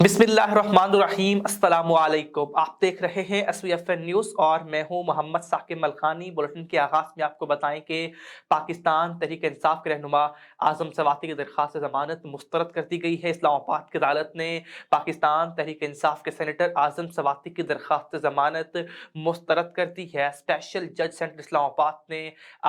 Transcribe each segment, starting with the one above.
बिस्मिल्लाहिर्रहमानिर्रहीम अस्सलामु अलैकुम। आप देख रहे हैं SVFN न्यूज़ और मैं हूं मोहम्मद साकिब मलखानी। बुलेटिन के आगाज़ में आपको बताएं कि पाकिस्तान तहरीक इंसाफ के रहनुमा आज़म सवाती की दरख्वास्त ज़मानत मुस्तरद कर दी गई है। इस्लामाबाद की अदालत ने पाकिस्तान तहरीक इंसाफ के सेनेटर आज़म सवाती की दरख्वास्त ज़मानत मुस्तरद कर दी है। स्पेशल जज सेंटर इस्लामाबाद ने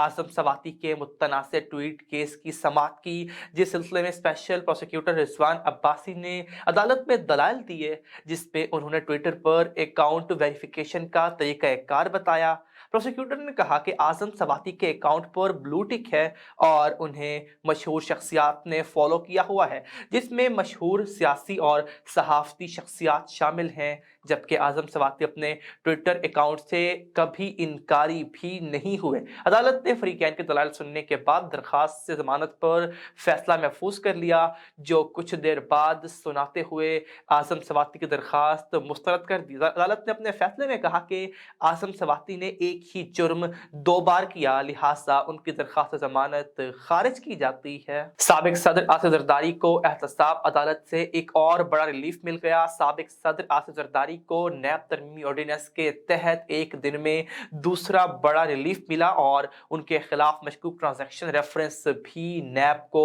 आज़म सवाती के मुतनाज़ ट्वीट केस की समाअत की, जिस सिलसिले में स्पेशल प्रोसिक्यूटर रिजवान अब्बासी ने अदालत में दलाइल दिए, जिस पे उन्होंने ट्विटर पर अकाउंट वेरिफिकेशन का तरीकाकार बताया। प्रोसिक्यूटर ने कहा कि आज़म सवाती के अकाउंट पर ब्लू टिक है और उन्हें मशहूर शख्सियात ने फॉलो किया हुआ है, जिसमें मशहूर सियासी और सहाफ़ती शख्सियात शामिल हैं, जबकि आज़म सवाती अपने ट्विटर अकाउंट से कभी इनकारी भी नहीं हुए। अदालत ने फरीकैन के दलाइल सुनने के बाद दरख्वास्त से जमानत पर फैसला महफूज कर लिया, जो कुछ देर बाद सुनाते हुए आज़म सवाती की दरख्वास्त मुस्तरद कर दी। अदालत ने अपने फैसले में कहा कि आज़म सवाती ने एक ही जुर्म 2 बार किया, लिहाजा उनकी दरख्वास्त जमानत खारिज की जाती है। साबिक सदर आसिफ जरदारी को एहतसाब अदालत से एक और बड़ा रिलीफ मिल गया। साबिक सदर आसिफ जरदारी को नैब तरमीमी ऑर्डिनेंस के तहत एक दिन में दूसरा बड़ा रिलीफ मिला और उनके खिलाफ मशकूक ट्रांजैक्शन रेफरेंस भी नैब को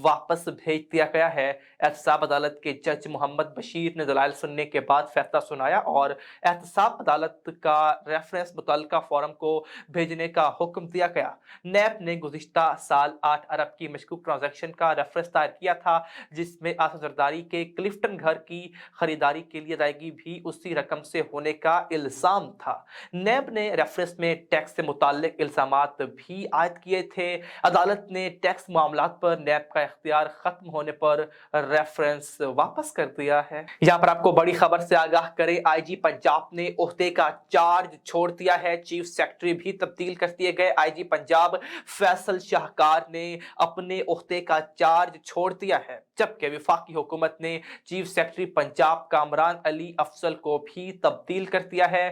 वापस भेज दिया गया है। एहतसाब अदालत के जज मोहम्मद बशीर ने दलाइल सुनने के बाद फैसला सुनाया और एहतसाब अदालत का रेफरेंस मुतल्लिका फॉरम को भेजने का हुक्म दिया गया। नैब ने गुज़िश्ता साल 8 अरब की मशकूक ट्रांजैक्शन का रेफरेंस दायर किया था, जिसमें आसिफ जरदारी के क्लिफ्टन घर की खरीदारी के लिए अदायगी भी उसी रकम से होने का इल्जाम था। नैब ने रेफरेंस में टैक्स से मुताल्लिक इल्जामात भी आयद किए थे। अदालत ने टैक्स मामलात पर नैब का इख्तियार खत्म होने पर रेफरेंस वापस कर दिया है। यहाँ पर आपको बड़ी खबर से आगाह करें, आईजी पंजाब ने ओहदे का चार्ज छोड़ दिया है। चीफ सेक्रेटरी भी तब्दील कर दिए गए। आईजी पंजाब फैसल शाहकार ने अपने ओहदे का चार्ज छोड़ दिया है, जबकि वफाकी हुकूमत ने चीफ सेक्रेटरी पंजाब कामरान अली अफजल को भी तब्दील कर दिया है।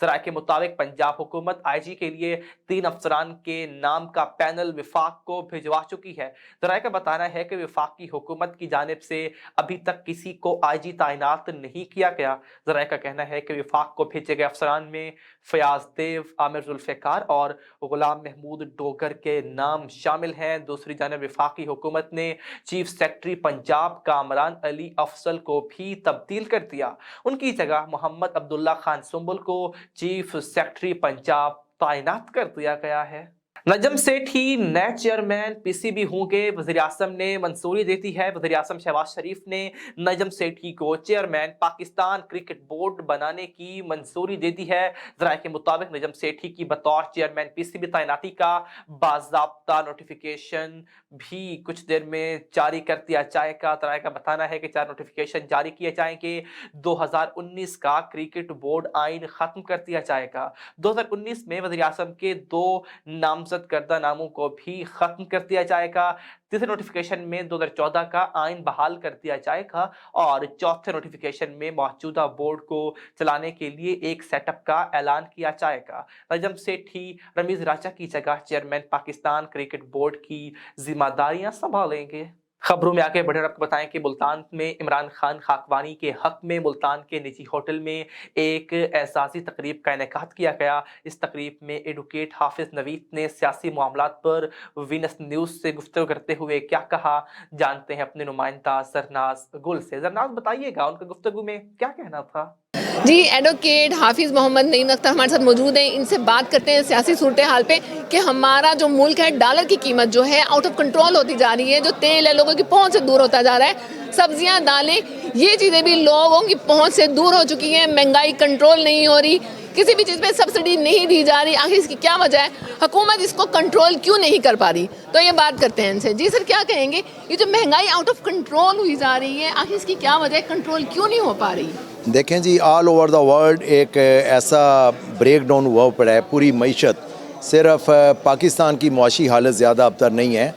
ज़राए के मुताबिक पंजाब हुकूमत आईजी के लिए 3 अफसरान के नाम का पैनल विफाक को भिजवा चुकी है। ज़राए का बताना है कि वफाकी हुकूमत की जानिब से अभी तक किसी को आईजी तैनात नहीं किया गया। ज़राए का कहना है कि वफाक को भेजे गए अफसरान में फयाज देव, आमिर जुल्फ़िकार और गुलाम महमूद डोगर के नाम शामिल हैं। दूसरी जानिब वफाकी हुकूमत ने चीफ सेक्रेटरी पंजाब कामरान अली अफजल को भी तब्दील कर दिया। उनकी जगह मोहम्मद अब्दुल्ला खान सुंबुल को चीफ सेक्रेटरी पंजाब तैनात कर दिया गया है। नजम सेठ ही नए चेयरमैन पीसीबी होंगे, वज़ीर आज़म ने मंजूरी दे दी है। वज़ीर आज़म शहबाज शरीफ ने नजम सेठी को चेयरमैन पाकिस्तान क्रिकेट बोर्ड बनाने की मंजूरी दे दी है। ज़राए के मुताबिक नजम सेठी की बतौर चेयरमैन पीसीबी तैनाती का बाज़ाब्ता नोटिफिकेशन भी कुछ देर में जारी कर दिया जाएगा। ज़राए का बताना है कि 4 नोटिफिकेशन जारी किए जाएंगे। 2019 का क्रिकेट बोर्ड आइन खत्म कर दिया जाएगा। 2019 में वज़ीर आज़म के 2 नामजद करदा नामों को भी खत्म कर दिया जाएगा। तीसरे नोटिफिकेशन में 2014 का आइन बहाल कर दिया जाएगा और चौथे नोटिफिकेशन में मौजूदा बोर्ड को चलाने के लिए एक सेटअप का ऐलान किया जाएगा। नजम सेठी रमीज राजा की जगह चेयरमैन पाकिस्तान क्रिकेट बोर्ड की जिम्मेदारियां संभालेंगे। खबरों में आगे बढ़े आपको बताएं कि मुल्तान में इमरान खान खाकवानी के हक में मुल्तान के निजी होटल में एक एजाज़ी तकरीब का इनेकाद किया गया। इस तकरीब में एडवोकेट हाफिज नवीद ने सियासी मामलात पर वीनस न्यूज़ से गुफ्तगू करते हुए क्या कहा, जानते हैं अपने नुमाइंदा जरनाज गुल से। जरनाज, बताइएगा उनका गुफ्तगू में क्या कहना था। जी, एडवोकेट हाफिज़ मोहम्मद नईम अख्तर हमारे साथ मौजूद हैं। इनसे बात करते हैं सियासी सूरत हाल पे कि हमारा जो मुल्क है, डॉलर की कीमत जो है आउट ऑफ कंट्रोल होती जा रही है, जो तेल है लोगों की पहुंच से दूर होता जा रहा है, सब्जियां दालें ये चीज़ें भी लोगों की पहुंच से दूर हो चुकी हैं, महंगाई कंट्रोल नहीं हो रही, किसी भी चीज़ पे सब्सिडी नहीं दी जा रही। आखिर इसकी क्या वजह है, हुकूमत इसको कंट्रोल क्यों नहीं कर पा रही? तो ये बात करते हैं इनसे। जी सर, क्या कहेंगे, ये जो महंगाई आउट ऑफ कंट्रोल हुई जा रही है, आखिर इसकी क्या वजह है, कंट्रोल क्यों नहीं हो पा रही? देखें जी, ऑल ओवर द वर्ल्ड एक ऐसा ब्रेक डाउन हुआ पड़ा है। पूरी मईशत, सिर्फ पाकिस्तान की मुआशी हालत ज़्यादा अबतर नहीं है,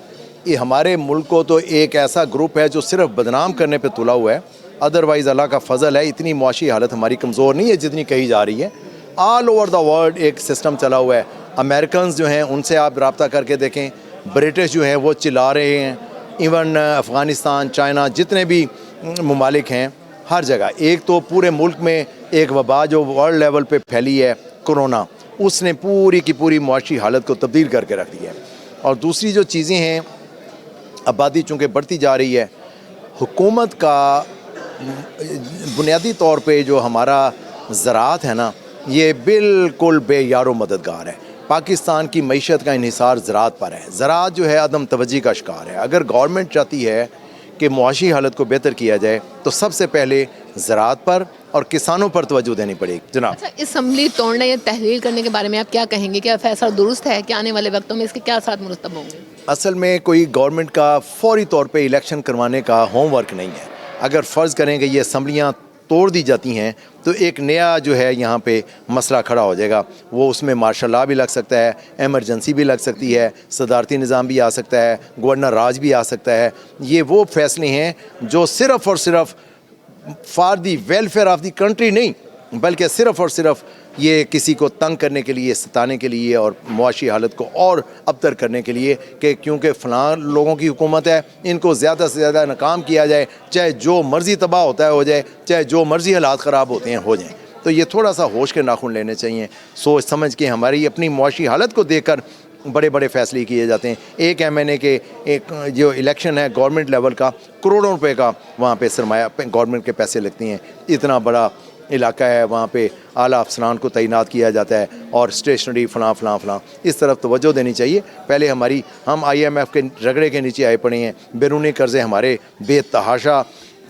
ये हमारे मुल्क को तो एक ऐसा ग्रुप है जो सिर्फ बदनाम करने पे तुला हुआ है। अदरवाइज़ अल्लाह का फ़ज़ल है, इतनी मुआशी हालत हमारी कमज़ोर नहीं है जितनी कही जा रही है। ऑल ओवर द वर्ल्ड एक सिस्टम चला हुआ है। अमेरिकन्स जो हैं उनसे आप रब्ता करके देखें, ब्रिटिश जो हैं वो चिल्ला रहे हैं, इवन अफ़गानिस्तान, चाइना, जितने भी ममालिक हैं ہر جگہ. ایک تو پورے ملک میں ایک وبا جو ورلڈ لیول پہ پھیلی ہے کرونا, اس نے پوری کی پوری معاشی حالت کو تبدیل کر کے رکھ دیا ہے. اور دوسری جو چیزیں ہیں, آبادی چونکہ بڑھتی جا رہی ہے, حکومت کا بنیادی طور پہ جو ہمارا زراعت ہے نا, یہ بالکل بے یار و مددگار ہے. پاکستان کی معیشت کا انحصار زراعت پر ہے. زراعت جو ہے عدم توجہ کا شکار ہے. اگر گورنمنٹ چاہتی ہے کہ معاشی حالت کو بہتر کیا جائے تو سب سے پہلے زراعت پر اور کسانوں پر توجہ دینی پڑے گی. جناب, اچھا, اسمبلی توڑنے یا تحلیل کرنے کے بارے میں آپ کیا کہیں گے؟ کیا فیصلہ درست ہے کہ آنے والے وقتوں میں اس کے کیا اثرات مرتب ہوں گے؟ اصل میں کوئی گورنمنٹ کا فوری طور پہ الیکشن کروانے کا ہوم ورک نہیں ہے. اگر فرض کریں کہ یہ اسمبلیاں توڑ دی جاتی ہیں تو ایک نیا جو ہے یہاں پہ مسئلہ کھڑا ہو جائے گا. وہ اس میں مارشل لاء بھی لگ سکتا ہے, ایمرجنسی بھی لگ سکتی ہے, صدارتی نظام بھی آ سکتا ہے, گورنر راج بھی آ سکتا ہے. یہ وہ فیصلے ہیں جو صرف اور صرف for the welfare of the country نہیں, بلکہ صرف اور صرف یہ کسی کو تنگ کرنے کے لیے, ستانے کے لیے اور معاشی حالت کو اور ابتر کرنے کے لیے کہ کیونکہ فلاں لوگوں کی حکومت ہے, ان کو زیادہ سے زیادہ ناکام کیا جائے, چاہے جو مرضی تباہ ہوتا ہے ہو جائے, چاہے جو مرضی حالات خراب ہوتے ہیں ہو جائیں. تو یہ تھوڑا سا ہوش کے ناخن لینے چاہیے. سوچ سمجھ کے ہماری اپنی معاشی حالت کو دیکھ کر بڑے بڑے فیصلے کیے جاتے ہیں. ایک MNA کے ایک جو الیکشن ہے گورنمنٹ لیول کا, کروڑوں روپے کا وہاں پہ سرمایہ گورنمنٹ کے پیسے لگتے ہیں. اتنا بڑا علاقہ ہے, وہاں پہ اعلیٰ افسران کو تعینات کیا جاتا ہے اور اسٹیشنری فلاں فلاں فلاں. اس طرف توجہ دینی چاہیے. پہلے ہم IMF کے رگڑے کے نیچے آئے پڑے ہیں. بیرونی قرضے ہمارے بے تحاشا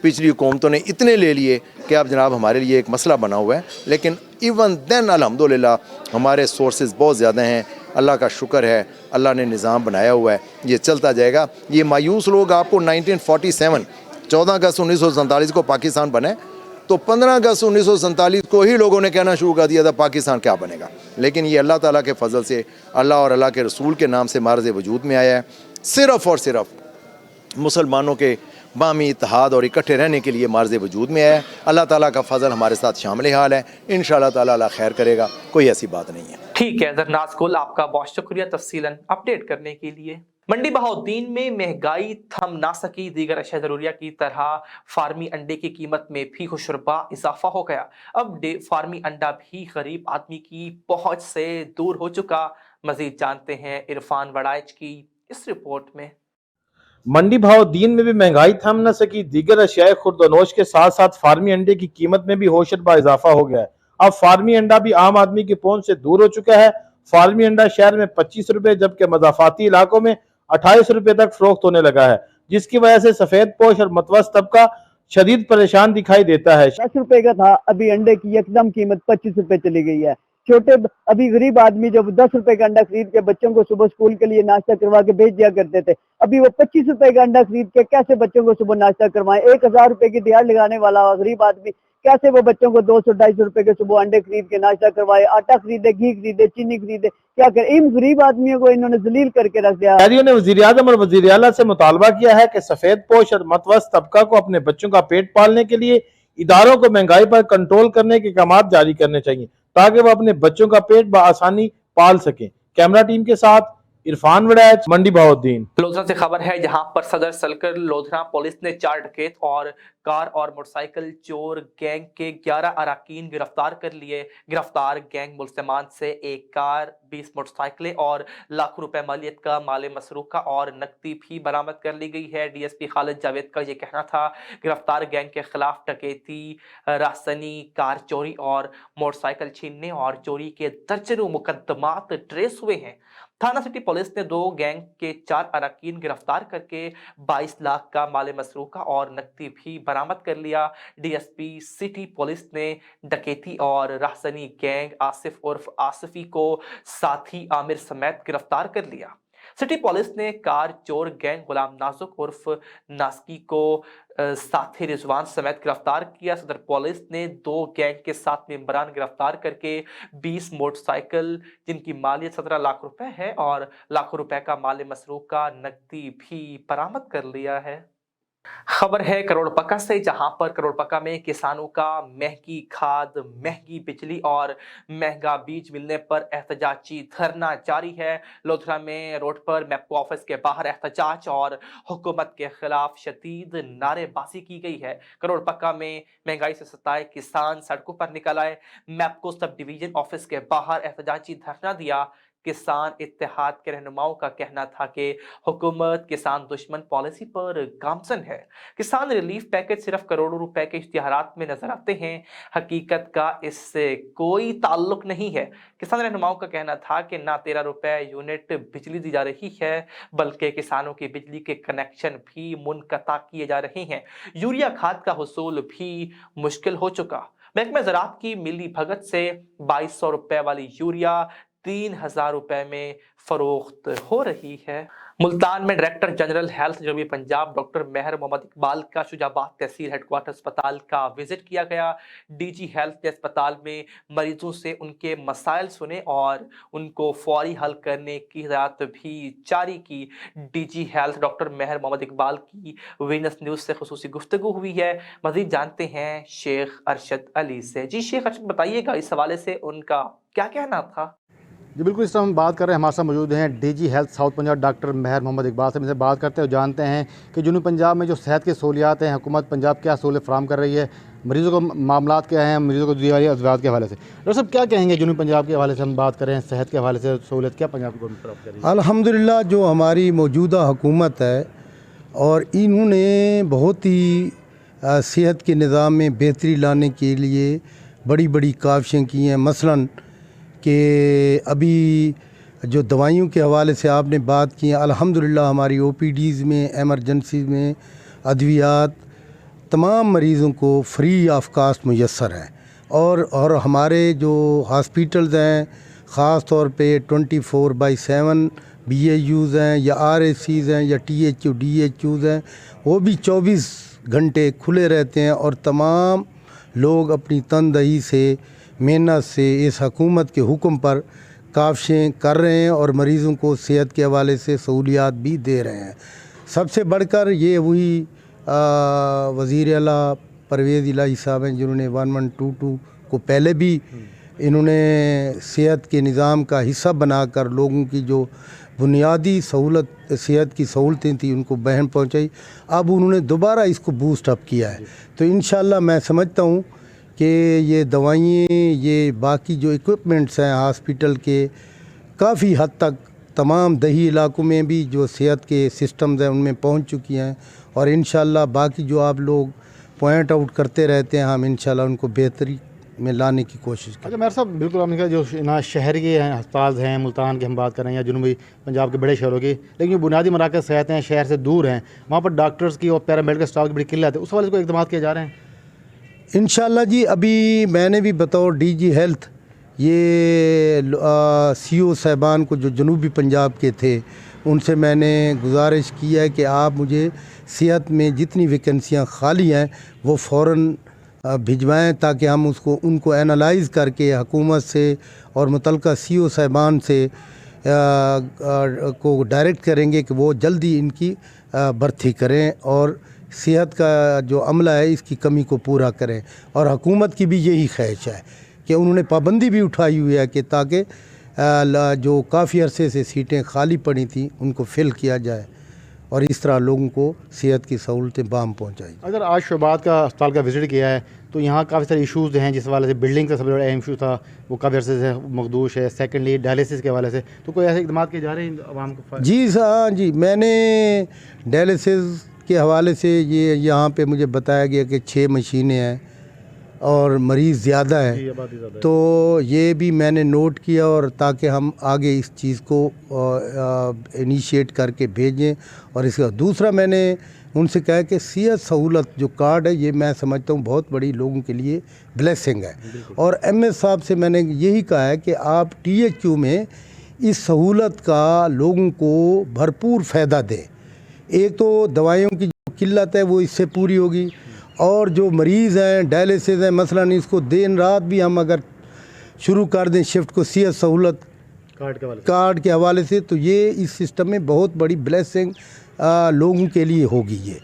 پچھلی حکومتوں نے اتنے لے لیے کہ اب جناب ہمارے لیے ایک مسئلہ بنا ہوا ہے. لیکن ایون دین الحمدللہ ہمارے سورسز بہت زیادہ ہیں. اللہ کا شکر ہے, اللہ نے نظام بنایا ہوا ہے, یہ چلتا جائے گا. یہ مایوس لوگ آپ کو 1947 14 اگست 1947 کو پاکستان بنے تو 15 اگست 1947 کو ہی لوگوں نے کہنا شروع کر دیا تھا پاکستان کیا بنے گا. لیکن یہ اللہ تعالیٰ کے فضل سے, اللہ اور اللہ کے رسول کے نام سے مارز وجود میں آیا ہے. صرف اور صرف مسلمانوں کے باہمی اتحاد اور اکٹھے رہنے کے لیے مارز وجود میں آیا ہے. اللہ تعالیٰ کا فضل ہمارے ساتھ شامل حال ہے. انشاءاللہ تعالیٰ اللہ خیر کرے گا, کوئی ایسی بات نہیں ہے. ٹھیک ہے زرناز گل, آپ کا بہت شکریہ تفصیلاً اپڈیٹ کرنے کے لیے. منڈی بہاؤالدین میں مہنگائی تھم نہ سکی, دیگر اشیاء ضروریہ کی طرح فارمی انڈے کی قیمت میں بھی ہوشربا اضافہ ہو گیا. اب فارمی انڈا بھی غریب آدمی کی پہنچ سے دور ہو چکا. مزید جانتے ہیں عرفان وڑائچ کی اس رپورٹ میں. منڈی بہاؤالدین میں بھی مہنگائی تھم نہ سکی, دیگر اشیاء خوردونوش کے ساتھ ساتھ فارمی انڈے کی قیمت میں بھی ہوشربا اضافہ ہو گیا ہے. اب فارمی انڈا بھی عام آدمی کی پہنچ سے دور ہو چکا ہے. فارمی انڈا شہر میں 25 روپے جبکہ مضافاتی علاقوں میں 28 روپے تک فروخت ہونے لگا ہے, جس کی وجہ سے سفید پوش اور متوسط طبقہ شدید پریشان دکھائی دیتا ہے. 10 روپے کا تھا, ابھی انڈے کی یکدم قیمت 25 روپے چلی گئی ہے. ابھی غریب آدمی جب 10 روپے کا انڈا خرید کے بچوں کو صبح اسکول کے لیے ناشتہ کروا کے بھیج دیا کرتے تھے, ابھی وہ 25 روپے کا انڈا خرید کے کیسے بچوں کو صبح ناشتہ کروائیں؟ 1000 روپے کی دیہڑ لگانے والا غریب آدمی کیسے وہ بچوں کو 200-250 روپے کے صبح انڈے خرید کے ناشتہ کروائے؟ آٹا خریدے, گھی خریدے, چینی خریدے, کیا کرے؟ ان غریب آدمیوں کو انہوں نے ذلیل کر کے رکھ دیا. شہریوں نے وزیر اعظم اور وزیر اعلیٰ سے مطالبہ کیا ہے کہ سفید پوش اور متوسط طبقہ کو اپنے بچوں کا پیٹ پالنے کے لیے اداروں کو مہنگائی پر کنٹرول کرنے کے اقدامات جاری کرنے چاہیے تاکہ وہ اپنے بچوں کا پیٹ بآسانی پال سکیں. کیمرہ ٹیم کے ساتھ عرفان وڑائچ, منڈی بہاؤالدین. لودھنا سے خبر ہے جہاں پر صدر سلکر لودھنا پولیس نے 4 ڈکیت اور کار اور موٹر سائیکل چور گینگ کے 11 اراکین گرفتار کر لیے. گرفتار گینگ ملزمان سے ایک کار, 20 موٹر سائیکلیں اور لاکھوں روپے مالیت کا مال مسروقہ اور نقدی بھی برآمد کر لی گئی ہے. DSP خالد جاوید کا یہ کہنا تھا. گرفتار گینگ کے خلاف ڈکیتی, راہزنی, کار چوری اور موٹر سائیکل چھیننے اور چوری کے درجنوں مقدمات ٹریس ہوئے ہیں. تھانہ سٹی پولیس نے 2 گینگ کے 4 اراکین گرفتار کر کے 22 لاکھ کا مال مسروقہ اور نقدی بھی برآمد کر لیا. DSP سٹی پولیس نے ڈکیتی اور راہزنی گینگ آصف عرف آصفی کو ساتھی عامر سمیت گرفتار کر لیا. سٹی پولیس نے کار چور گینگ غلام نازک عرف ناسکی کو ساتھی رضوان سمیت گرفتار کیا. صدر پولیس نے 2 گینگ کے 7 ممبران گرفتار کر کے 20 موٹر سائیکل جن کی مالیت 17 لاکھ روپے ہے اور لاکھوں روپے کا مال مسروقہ نقدی بھی برآمد کر لیا ہے. खबर है करोड़पक्का से, जहां पर करोड़पक्का में किसानों का महंगी खाद, महंगी बिजली और महंगा बीज मिलने पर एहतजाजी धरना जारी है। लोधरा में रोड पर मैप्को ऑफिस के बाहर एहतजाज और हुकूमत के खिलाफ शदीद नारेबाजी की गई है। करोड़पक्का में महंगाई से सताए किसान सड़कों पर निकल आए। मैप्को सब डिवीजन ऑफिस के बाहर एहतजाजी धरना दिया। किसान इत्तेहाद के रहनुमाओं का कहना था कि हुकूमत किसान दुश्मन पॉलिसी पर गामजन है। किसान रिलीफ पैकेज सिर्फ करोड़ों रुपए के इश्तिहारात में नजर आते हैं, हकीकत का इससे कोई ताल्लुक नहीं है। किसान रहनुमाओं का कहना था कि ना 13 रुपए यूनिट बिजली दी जा रही है, बल्कि किसानों की बिजली के कनेक्शन भी मुनक़ता किए जा रहे हैं। यूरिया खाद का हुसूल भी मुश्किल हो चुका। महकमा ज़राअत की मिली भगत से 2200 रुपए वाली यूरिया 3000 रुपए में फरोख्त हो रही है। मुल्तान में डायरेक्टर जनरल हेल्थ जनूबी पंजाब डॉक्टर मेहर मोहम्मद इकबाल का शुजाबाद तहसील हेडक्वार्टर अस्पताल का विजिट किया गया। डीजी हेल्थ ने अस्पताल में मरीजों से उनके मसाइल सुने और उनको फौरी हल करने की हिदायत भी जारी की। DG health doctor Mehar Mohammad Iqbal की वीनस न्यूज़ से खुसूसी गुफ्तगू हुई है। मजीद जानते हैं शेख अरशद अली से। जी शेख अरशद, बताइएगा इस हवाले से उनका क्या कहना था? जी बिल्कुल, इस तरह हम बात कर रहे हैं, हमारे साथ मौजूद हैं DG health south Punjab doctor Mehar Mohammad Iqbal से। इनसे बात करते हैं और जानते हैं कि जनूबी पंजाब में जो सेहत की सहूलियात हैं, हुकूमत पंजाब क्या सहूलियत फराम कर रही है, मरीज़ों को मामलात क्या हैं, मरीज़ों को दी वाली अजवात के हवाले से। डॉक्टर साहब क्या कहेंगे जनूबी पंजाब के हवाले से हम बात करें, सेहत के हवाले से सहूलियत क्या पंजाब गवर्नमेंट प्राप्त कर रही है? अल्हम्दुलिल्लाह, जो हमारी मौजूदा हुकूमत है और इन्होंने बहुत ही सेहत के निज़ाम में बेहतरी लाने के लिए बड़ी बड़ी काविशें की हैं। मसलन कि अभी जो दवाइयों के हवाले से आपने बात की है, अल्हम्दुलिल्लाह हमारी ओपीडीज़ में, एमरजेंसी में अद्वियात तमाम मरीज़ों को फ्री ऑफ कास्ट मुयस्सर है। और हमारे जो हॉस्पिटल्स हैं, ख़ास तौर पे 24/7 BAUs हैं या RACs हैं या THU DHUs हैं, वो भी 24 घंटे खुले रहते हैं और तमाम लोग अपनी तनदही से, मेहनत से इस हुकूमत के हुक्म पर काविशें कर रहे हैं और मरीज़ों को सेहत के हवाले से सहूलियात भी दे रहे हैं। सबसे बढ़कर ये वही वज़ीर आला परवेज़ इलाही साहब हैं जिन्होंने 1122 को पहले भी इन्होंने सेहत के निज़ाम का हिस्सा बनाकर लोगों की जो बुनियादी सहूलत, सेहत की सहूलतें थी, उनको बहन पहुंचाई। अब उन्होंने दोबारा इसको बूस्ट अप किया है। तो इंशाल्लाह मैं समझता हूँ कि ये दवाइयाँ, ये बाकी जो इक्विपमेंट्स हैं हॉस्पिटल के, काफ़ी हद तक तमाम दही इलाकों में भी जो सेहत के सिस्टम्स हैं उनमें पहुंच चुकी हैं और इंशाल्लाह बाकी जो आप लोग पॉइंट आउट करते रहते हैं, हम इंशाल्लाह उनको बेहतरी में लाने की कोशिश करें। अच्छा मेरे साहब, बिल्कुल आपने कहा जो ना शहर के हैं अस्पताल हैं, मुल्तान के हम बात कर रहे हैं या जनूबी पंजाब के बड़े शहरों की, लेकिन जो बुनियादी मराकज़ सेहत हैं शहर से दूर हैं, वहाँ पर डॉक्टर्स की और पैरामेडिकल स्टाफ की बड़ी किल्लत है, उस वाले को इक़दाम किए जा रहे हैं? इंशाल्लाह जी, अभी मैंने भी बतौर डीजी हेल्थ ये CO साहबान को जो जनूबी पंजाब के थे उनसे मैंने गुजारिश की है कि आप मुझे सेहत में जितनी वैकेंसियाँ खाली हैं वो फ़ौरन भिजवाएँ ताकि हम उनको एनालाइज़ करके हुकूमत से और मुतल्लिका CO साहबान से को डायरेक्ट करेंगे कि वो जल्दी इनकी भर्ती करें और सेहत का जो अमला है इसकी कमी को पूरा करें। और हुकूमत की भी यही ख्वाहिश है कि उन्होंने पाबंदी भी उठाई हुई है कि ताकि जो काफ़ी अरसे से सीटें खाली पड़ी थी उनको फिल किया जाए और इस तरह लोगों को सेहत की सहूलतें बाम पहुँचाई। अगर आज शोबाद का अस्पताल का विज़िट किया है तो यहाँ काफ़ी सारे इशूज़ हैं, जिस वाले से बिल्डिंग का सबसे बड़ा अहम इशू था वो काफ़ी अरसे से मखदूश है। सेकेंडली डायलिसिस के हवाले से तो कोई ऐसे इक़दाम किए जा रहे हैं आवाम को? जी हाँ जी, मैंने डायलिसिस के हवाले से ये यहाँ पे मुझे बताया गया कि 6 मशीनें हैं और मरीज़ ज़्यादा है, तो ये भी मैंने नोट किया और ताकि हम आगे इस चीज़ को इनिशिएट करके भेजें। और इसका दूसरा मैंने उनसे कहा कि सेहत सहूलत जो कार्ड है ये मैं समझता हूँ बहुत बड़ी लोगों के लिए ब्लेसिंग है। और MS साहब से मैंने यही कहा है कि आप THU में इस सहूलत का लोगों को भरपूर फ़ायदा दें। एक तो दवाइयों की जो किल्लत है वो इससे पूरी होगी और जो मरीज़ हैं डायलिसिस हैं मसलन, इसको दिन रात भी हम अगर शुरू कर दें शिफ्ट को सेहत सहूलत कार्ड के हवाले से, तो ये इस सिस्टम में बहुत बड़ी ब्लेसिंग लोगों के लिए होगी। ये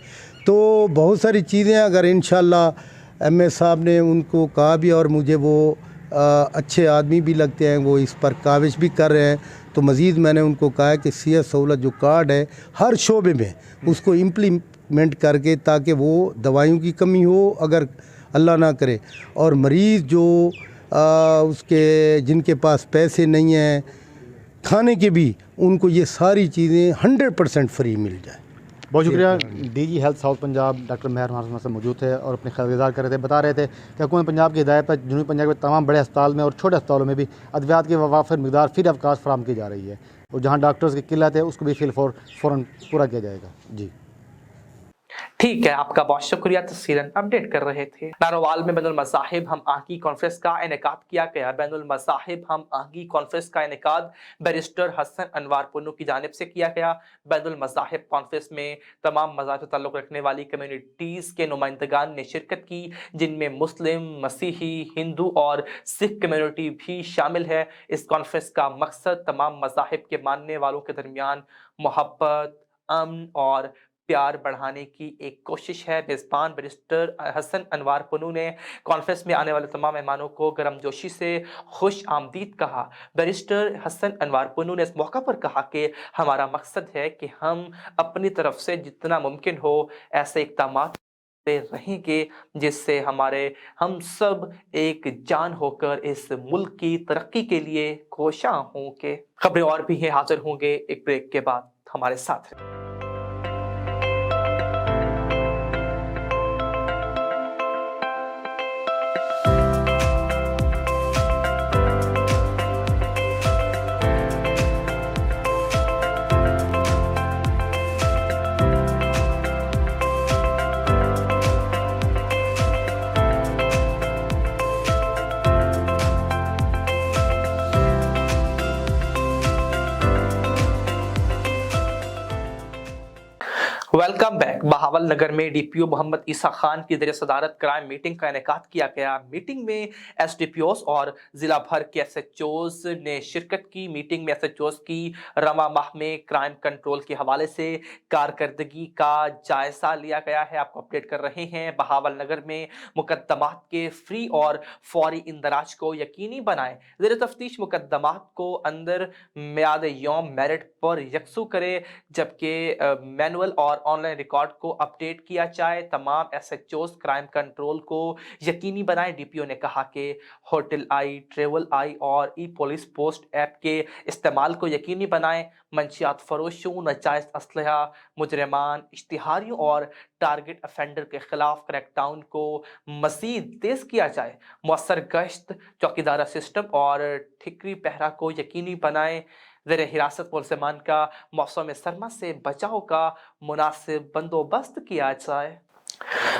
तो बहुत सारी चीज़ें अगर इंशाल्लाह एम ए साहब ने उनको कहा भी और मुझे वो अच्छे आदमी भी लगते हैं, वो इस पर काविश भी कर रहे हैं, तो मज़ीद मैंने उनको कहा है कि सेहत सहूलत जो कार्ड है हर शोबे में उसको इम्प्लीमेंट करके, ताकि वो दवाइयों की कमी हो अगर अल्लाह ना करे, और मरीज़ जो उसके जिनके पास पैसे नहीं हैं खाने के भी, उनको ये सारी चीज़ें 100% फ्री मिल जाए। बहुत शुक्रिया। DG health south Punjab doctor Mehar हमारे साथ मौजूद थे और अपने ख्याल इज़हार कर रहे थे, बता रहे थे कि हुकूमत पंजाब की हिदायत पर जनूबी पंजाब के तमाम बड़े अस्पताल में और छोटे अस्पतालों में भी अद्वियात की वाफिर मकदार फ्री अवकाश फराम की जा रही है, और जहाँ डॉक्टर्स की किल्लत है उसको भी फ़ौरन पूरा किया जाएगा। जी ठीक है, आपका बहुत शुक्रिया। तस्वीरें अपडेट कर रहे थे। नारोवाल में बैनुल मज़ाहिब हम आहंगी कॉन्फ्रेंस का इनेकाद किया गया। बैनुल मज़ाहिब हम आहंगी कॉन्फ्रेंस का इनेकाद बैरिस्टर हसन अनवार पुन्नू की जानिब से किया गया। बैनुल मज़ाहिब कॉन्फ्रेंस में तमाम मज़ाहिब से ताल्लुक़ रखने वाली कम्युनिटीज़ के नुमाइंदगान ने शिरकत की, जिनमें मुस्लिम, मसीही, हिंदू और सिख कम्युनिटी भी शामिल है। इस कॉन्फ्रेंस का मकसद तमाम मज़ाहिब के मानने वालों के दरमियान मोहब्बत, अमन और प्यार बढ़ाने की एक कोशिश है। मेज़बान बैरिस्टर हसन अनवार पुन्नू ने कॉन्फ्रेंस में आने वाले तमाम मेहमानों को गर्मजोशी से खुश आमदीद कहा। बैरिस्टर हसन अनवार पुन्नू ने इस मौका पर कहा कि हमारा मकसद है कि हम अपनी तरफ से जितना मुमकिन हो ऐसे इक़दाम रहेंगे जिससे हम सब एक जान होकर इस मुल्क की तरक्की के लिए कोशां होंगे। खबरें और भी हैं, हाजिर होंगे एक ब्रेक के बाद, हमारे साथ हैं। Welcome back. बहावल नगर में डीपीओ मोहम्मद ईसा खान की ज़रिए सदारत क्राइम मीटिंग का इनेकाद किया गया। मीटिंग में एसडीपीओस और जिला भर के एसएचओस ने शिरकत की। मीटिंग में एसएचओस की रवा माह में क्राइम कंट्रोल के हवाले से कारकर्दगी का जायजा लिया गया है। आपको अपडेट कर रहे हैं। बहावल नगर में मुकदमात के फ्री और फौरी इंदराज को यकीनी बनाएं। ज़ेर तफ्तीश मुकदमात को अंदर मियाद यौम मेरिट पर यकसू करे, जबकि मैनुअल और ऑनलाइन रिकॉर्ड को अपडेट किया जाए। तमाम एसएचओस क्राइम कंट्रोल को यकीनी बनाएं। डीपीओ ने कहा कि होटल आई, ट्रेवल आई और ई पुलिस पोस्ट ऐप के इस्तेमाल को यकीनी बनाएं। मंशियात फरोशों, नाजायज असलहा, मुजरिमान, इश्तिहारियों और टारगेट अफेंडर के खिलाफ क्रैकडाउन को मजीद तेज किया जाए। मौसर गश्त, चौकीदारा सिस्टम और ठिकरी पहरा को यकीनी बनाएं। ज़ेर हिरासत मुलज़मान का मौसम सरमा से बचाव का मुनासिब बंदोबस्त किया जाए।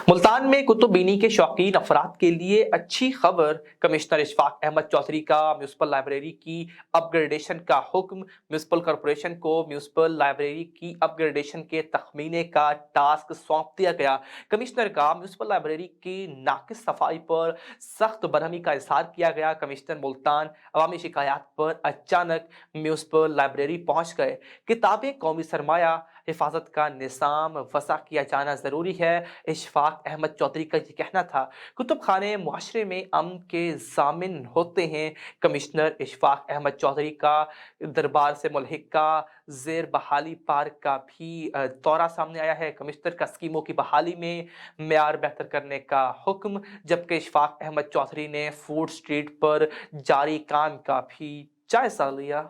मुल्तान में कुतुबीनी के शौकीन अफराद के लिए अच्छी खबर। कमिश्नर इशफाक अहमद चौधरी का म्यूनसिपल लाइब्रेरी की अपग्रेडेशन का हुक्म। म्यूनसिपल कॉरपोरेशन को म्यूनसिपल लाइब्रेरी की अपग्रेडेशन के तखमीने का टास्क सौंप दिया गया। कमिश्नर का म्यूनसिपल लाइब्रेरी की नाकिस सफाई पर सख्त बरहमी का इजहार किया गया। कमिश्नर मुल्तान अवामी शिकायत पर अचानक म्यूनसिपल लाइब्रेरी पहुँच गए। किताबें कौमी सरमाया, हिफाजत का निज़ाम वसा किया जाना ज़रूरी है। इशफाक अहमद चौधरी का ये कहना था। कुतुब खाने मुआशरे में अमन के ज़ामिन होते हैं। कमिश्नर इशफाक अहमद चौधरी का दरबार से मुल्हिका ज़ेर बहाली पार्क का भी दौरा सामने आया है। कमिश्नर का स्कीमों की बहाली में मेयार बेहतर करने का हुक्म, जबकि इशफाक अहमद चौधरी ने फूड स्ट्रीट पर जारी काम का भी जायजा लिया।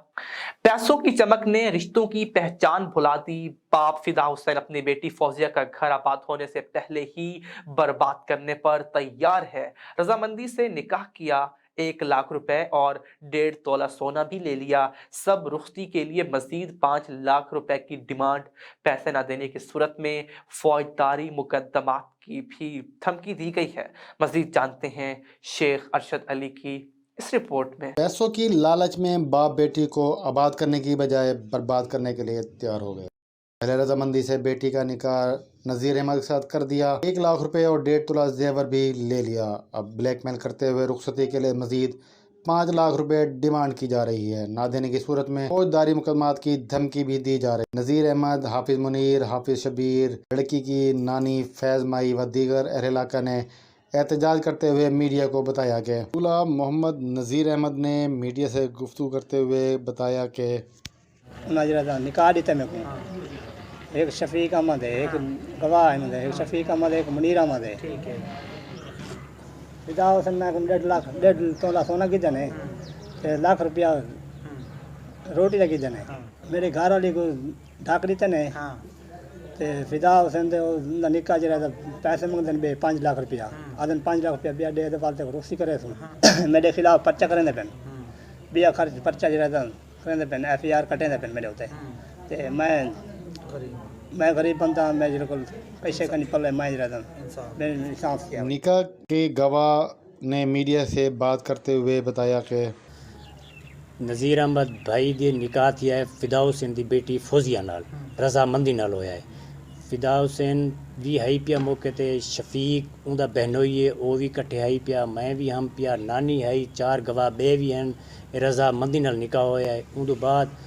पैसों की चमक ने रिश्तों की पहचान भुला दी। बाप फिदा हुसैन अपनी बेटी फौजिया का घर आबाद होने से पहले ही बर्बाद करने पर तैयार है। रजामंदी से निकाह किया, 1 लाख रुपए और 1.5 तोला सोना भी ले लिया। सब रुख्ती के लिए मजीद 5 लाख रुपए की डिमांड। पैसे न देने की सूरत में फौजदारी मुकदमात की भी धमकी दी गई है। मजीद जानते हैं शेख अरशद अली की इस रिपोर्ट में। पैसों की लालच में बाप बेटी को आबाद करने की बजाय बर्बाद करने के लिए तैयार हो गए। पहले रजामंदी से बेटी का निकाह नज़ीर अहमद के साथ कर दिया, 1 लाख रुपए और 1.5 तोला जेवर भी ले लिया। अब ब्लैकमेल करते हुए रुखसती के लिए मजीद 5 लाख रुपए डिमांड की जा रही है। ना देने की सूरत में फौजदारी मुकदमात की धमकी भी दी जा रही है। नज़ीर अहमद, हाफिज मुनीर, हाफिज शबीर, लड़की की नानी फैज़ माई व दीगर अहल इलाका ने एहतजाज करते हुए मीडिया को बताया कि दूल्हा मोहम्मद नज़ीर अहमद ने मीडिया से गुफ्तगू करते हुए बताया कि नाजरा निकाह देते मेरे को, एक शफीक अहमद है, एक गवाह अहमद है, एक शफीक अहमद है, एक मुनीर अहमद है। ठीक है। फिदा हुसैन मैं 1.5 तोला सोना की जने, 1 लाख रुपया रोटी लगी जने। मेरे घर वाली को ढाक देते ने, ते फिदा हुसैन दे निकाह जरा पैसे मंगते बे 5 लाख रुपया, आदन 5 लाख रुपया बिया दे वाल तक रुखसी करे सुन। मेरे खिलाफ पर्चा करेंदे पेन, बिया खर्च पर्चा जरा करेंदे पेन, FIR कटेंदे पेन मेरे होते। ते मैं गरीब बंदा, मैं जरा पैसे का नहीं पल्ले, मैं जरा मेरे इंसाफ किया। निकाह के गवाह ने मीडिया से बात करते हुए बताया कि नज़ीर अहमद भाई दी निकाह थी है फिदा हुसैन दी बेटी फौजिया नाल रजामंदी नाल होया है। फिदा हुसैन भी है पिया मौके ते, शफीक उनका बहनोई है वो भी कट्ठे है पिया, मैं भी हम पिया, नानी है, 4 गवाह बे भी हैं, रजामंदी नाल निकाह होया है। उन तो बाद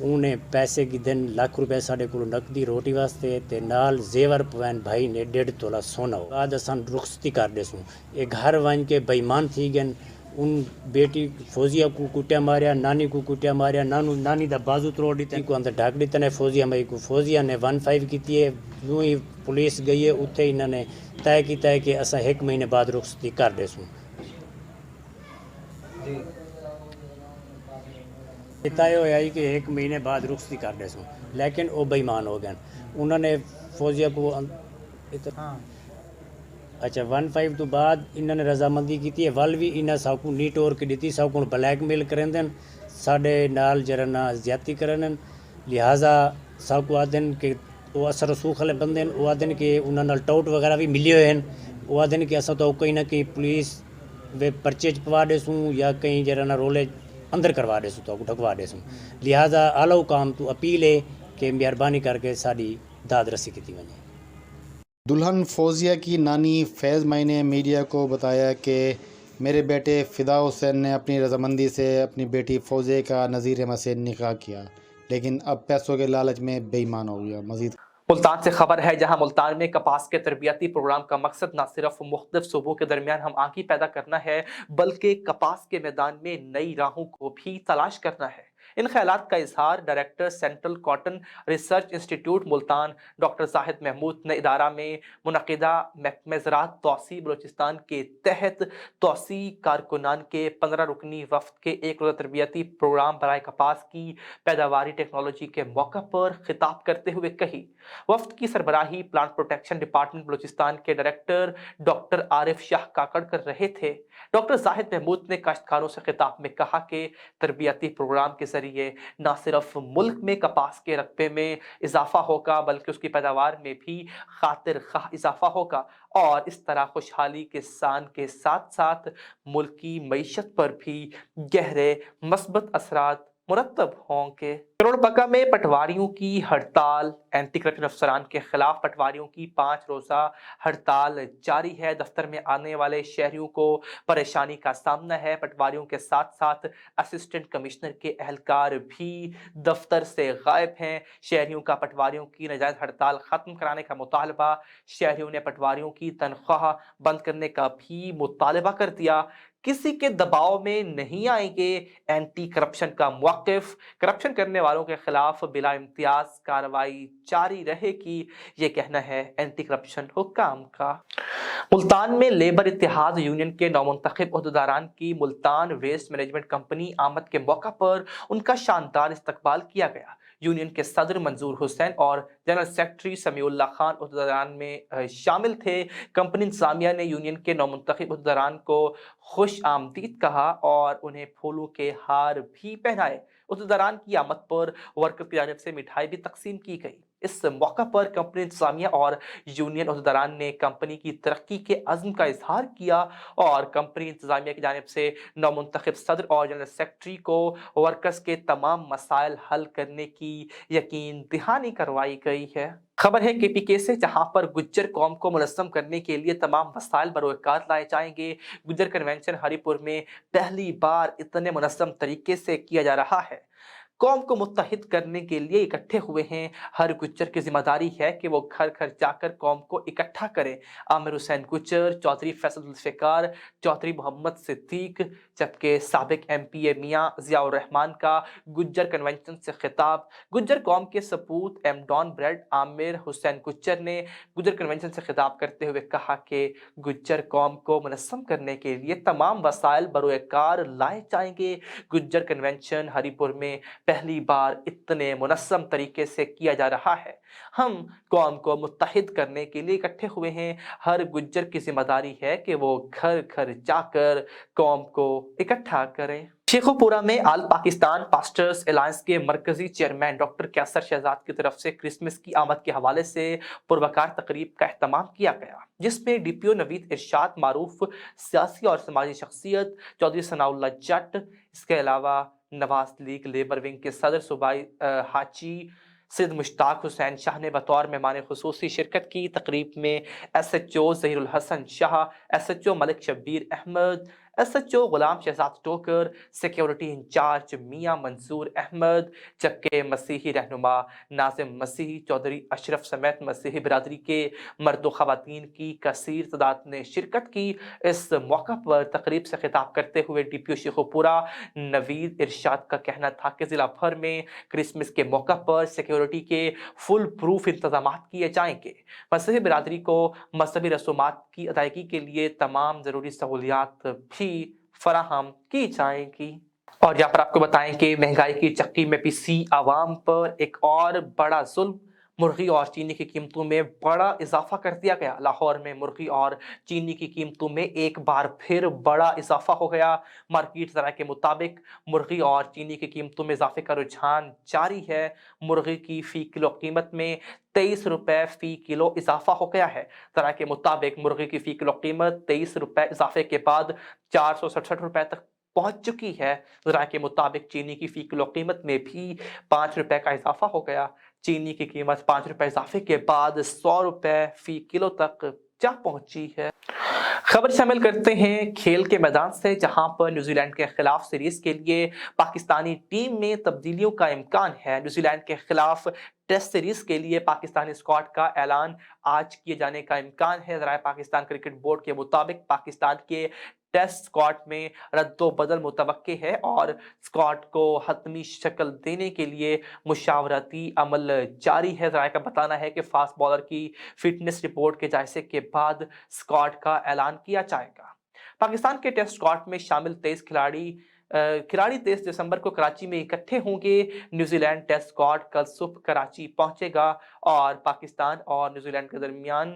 उन्हें पैसे की दिन लाख रुपए साढ़े को नकदी रोटी वास्ते ते नाल जेवर पवैन भाई ने 1.5 तोला सोना हो। बाद असन रुखसती कर देसूँ ये घर वन के बेईमान थी गए। उन बेटी फौजिया को कुटिया मारिया, नानी को कुटिया मारिया, नानी दा बाजू तोड़ दी को अंदर ढाक दी ने फौजिया मई को। फौजिया ने 1-5 की है, यूँ ही पुलिस गई है, उत्थे इन्होंने तय किया है कि असा 1 महीने बाद रुखसती कर देसूँ। तय होया कि 1 महीने बाद रुखसती कर देसूँ, लेकिन वो बेईमान हो गए। उन्होंने फौजिया को अच्छा 1-5 तो बाद इन्होंने रजामंदी की है, वल भी इन्हें सबको नी टोर के दी, सबको ब्लैकमेल करें, साढ़े नाल जरा ना ज्यादती करें। लिहाजा सबको आदन के वो असर रसूख वाले बंदे वो आदन के उन्होंने टाउट वगैरह भी मिले हुए हैं। वो आदन के असा तो कहीं ना कहीं पुलिस वे पर्चे पवा देसूँ या कहीं जरा ना रोले अंदर करवा देसूँ तो ढकवा देसूँ। लिहाजा आला काम तो अपील है कि मेहरबानी करके साड़ी दाद रसी की वजे। दुल्हन फौजिया की नानी फैज़ माई ने मीडिया को बताया कि मेरे बेटे फ़िदा हुसैन ने अपनी रजामंदी से अपनी बेटी फौजिया का नज़ीर अहमद से निकाह किया, लेकिन अब पैसों के लालच में बेईमान हो गया। मज़ीद मुल्तान से खबर है, जहां मुल्तान में कपास के तरबियती प्रोग्राम का मकसद न सिर्फ मुख्तलिफ सूबों के दरमियान हम आंकी पैदा करना है, बल्कि कपास के मैदान में नई राहों को भी तलाश करना है। इन ख्यालात का इजहार director central cotton research institute Multan doctor Zahid Mahmood ने इदारा में मुनक़िदा महकमे ज़राअत तौसी बलूचिस्तान के तहत तौसी कारकुनान के 15 रुकनी वफ़द के एक रोज़ा तरबियती प्रोग्राम बराए कपास की पैदावारी टेक्नोलॉजी के मौका पर खिताब करते हुए कही। वफ़द की सरबराही प्लांट प्रोटेक्शन डिपार्टमेंट बलूचिस्तान के डायरेक्टर डॉक्टर आरिफ शाह काकड़ कर रहे थे। डॉक्टर जाहिद महमूद ने काश्तकारों से खिताब में कहा कि तरबियती प्रोग्राम के जरिए न सिर्फ मुल्क में कपास के रकबे में इजाफा होगा, बल्कि उसकी पैदावार में भी खातिर खाह इजाफा होगा और इस तरह खुशहाली के सान के साथ साथ मुल्क की मईशत पर भी गहरे मस्बत असरात मुरतब होंगे। करोड़पक्का में पटवारियों की हड़ताल। एंटी करप्शन अफसरान के खिलाफ पटवारियों की 5 रोज़ा हड़ताल जारी है। दफ्तर में आने वाले शहरियों को परेशानी का सामना है। पटवारियों के साथ साथ असिस्टेंट कमिश्नर के एहलकार भी दफ्तर से गायब हैं। शहरियों का पटवारियों की नाजायज हड़ताल खत्म कराने का मुतालबा। शहरियों ने पटवारियों की तनख्वाह बंद करने का भी मुतालबा कर दिया। किसी के दबाव में नहीं आएंगे। एंटी करप्शन का मौक़िफ़। करप्शन करने वालों के खिलाफ बिला इम्तियाज कार्रवाई जारी रहेगी, ये कहना है एंटी करप्शन हुक्काम का। मुल्तान में लेबर इत्तेहाद यूनियन के नौमुंतखब ओहदेदारान की मुल्तान वेस्ट मैनेजमेंट कंपनी आमद के मौका पर उनका शानदार इस्तकबाल किया गया। यूनियन के सदर मंजूर हुसैन और जनरल सेक्रेटरी समीउल्लाह खान ओहदेदारान में शामिल थे। कंपनी इंतजामिया ने यूनियन के नौमुंतखब ओहदेदारान को खुश आमदीद कहा और उन्हें फूलों के हार भी पहनाए। ओहदेदारान की आमद पर वर्कर की जानिब से मिठाई भी तकसीम की गई। इस मौका पर कंपनी इंतजामिया और यूनियन अहदेदारान ने कंपनी की तरक्की के अज़्म का इजहार किया और कंपनी इंतजामिया की जानिब से नौमुंतखब सदर और जनरल सेक्रेटरी को वर्कर्स के तमाम मसाइल हल करने की यकीन दहानी करवाई गई है। खबर है KPK से, जहां पर गुज्जर कौम को मुनज़्ज़म करने के लिए तमाम मसाइल बरोकार लाए जाएंगे। गुज्जर कन्वेंशन हरिपुर में पहली बार इतने मुनज़्ज़म तरीके से किया जा रहा है। कौम को मुत्तहिद करने के लिए इकट्ठे हुए हैं। हर गुज्जर की जिम्मेदारी है कि वो घर घर जाकर कौम को इकट्ठा करे। आमिर हुसैन गुज्जर, चौधरी फैसल जुल्फ़िकार, चौधरी मोहम्मद सिद्दीक, जबकि साबिक MPA मियां ज़ियाउर रहमान का गुज्जर कन्वेंशन से खिताब। गुज्जर कौम के सपूत M. डॉन ब्रेड आमिर हुसैन गुज्जर ने गुज्जर कन्वेंशन से खिताब करते हुए कहा कि गुज्जर कौम को मुनज़्ज़म करने के लिए तमाम वसाइल बरोकार लाए जाएंगे। गुज्जर कन्वेंशन हरिपुर में पहली बार इतने मुनज़्ज़म तरीके से किया जा रहा है। हम कौम को मुत्तहिद करने के लिए इकट्ठे हुए हैं। हर गुज्जर की जिम्मेदारी है कि वो घर घर जाकर कौम को इकट्ठा करें। शेखोपुरा में आल पाकिस्तान पास्टर्स अलायंस के मरकजी चेयरमैन डॉक्टर कैसर शहजाद की तरफ से क्रिसमस की आमद के हवाले से पुरवकार तकरीब का एहतमाम किया गया, जिसमें DPO नवीद इरशाद मारूफ सियासी और समाजी शख्सियत चौधरी सनाउल्लाह जट, इसके अलावा नवाज लीग लेबर विंग के सदर सूबाई हाजी सैयद मुश्ताक हुसैन शाह ने बतौर मेहमान खुसूसी शिरकत की। तकरीब में SHO Zahirul Hasan Shah, SHO Malik Shabbir Ahmed, SHO Ghulam Shahzad Tokar, security in charge Mian Mansoor Ahmed, जबकि मसीही रहनुमा नाजिम मसीह चौधरी अशरफ समेत मसीही बिरादरी के मर्द ख़वातीन की कसीर तादाद ने शिरकत की। इस मौका पर तकरीब से खिताब करते हुए DPO शेखोपुरा नवीद इरशाद का कहना था कि ज़िला भर में क्रिसमस के मौका पर सिक्योरिटी के फुल प्रूफ इंतजाम किए जाएंगे। मसीही बिरादरी को मजहबी रसूमात की अदायगी के लिए तमाम ज़रूरी सहूलियात भी फराहम की जाएंगी। और यहाँ पर आपको बताएं कि महंगाई की चक्की में पिसी आवाम पर एक और बड़ा जुल्म, मुर्गी और चीनी की कीमतों में बड़ा इजाफा कर दिया गया। लाहौर में मुर्गी और चीनी की कीमतों में एक बार फिर बड़ा इजाफा हो गया। मार्केट ज़रा के मुताबिक मुर्गी और चीनी की कीमतों में इजाफे का रुझान जारी है। मुर्गी की फ़ी किलो कीमत में 23 रुपये फ़ी किलो इजाफा हो गया है। ज़रा के मुताबिक मुर्गी की फ़ी किलो कीमत 23 रुपये इजाफे के बाद 467 रुपये तक पहुंच चुकी है। ज़रा के मुताबिक चीनी की फ़ी किलो कीमत में भी 5 रुपये का इजाफा हो गया। चीनी की कीमत 5 रुपये इजाफे के बाद 100 रुपये फ़ी किलो तक जा पहुंची है। खबर शामिल करते हैं खेल के मैदान से, जहां पर न्यूजीलैंड के खिलाफ सीरीज के लिए पाकिस्तानी टीम में तब्दीलियों का इम्कान है। न्यूजीलैंड के खिलाफ टेस्ट सीरीज के लिए पाकिस्तानी स्क्वाड का ऐलान आज किए जाने का इम्कान है। ज़राए पाकिस्तान क्रिकेट बोर्ड के मुताबिक पाकिस्तान के टेस्ट स्क्वाड में रद्दो बदल मुतवक्के है और स्क्वाड को हतमी शक्ल देने के लिए मुशावरती अमल जारी है। ज़राए का बताना है कि फास्ट बॉलर की फिटनेस रिपोर्ट के जायजे के बाद स्क्वाड का ऐलान किया जाएगा। पाकिस्तान के टेस्ट स्क्वाड में शामिल 23 खिलाड़ी 23 दिसंबर को कराची में इकट्ठे होंगे। न्यूजीलैंड टेस्ट स्क्वाड कल सुबह कराची पहुंचेगा और पाकिस्तान और न्यूजीलैंड के दरमियान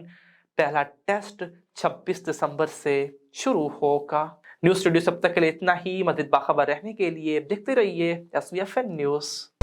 पहला टेस्ट 26 दिसंबर से शुरू होगा। न्यूज़ स्टूडियो सब तक के लिए इतना ही। मज़ीद बाखबर रहने के लिए देखते रहिए SVFN न्यूज़।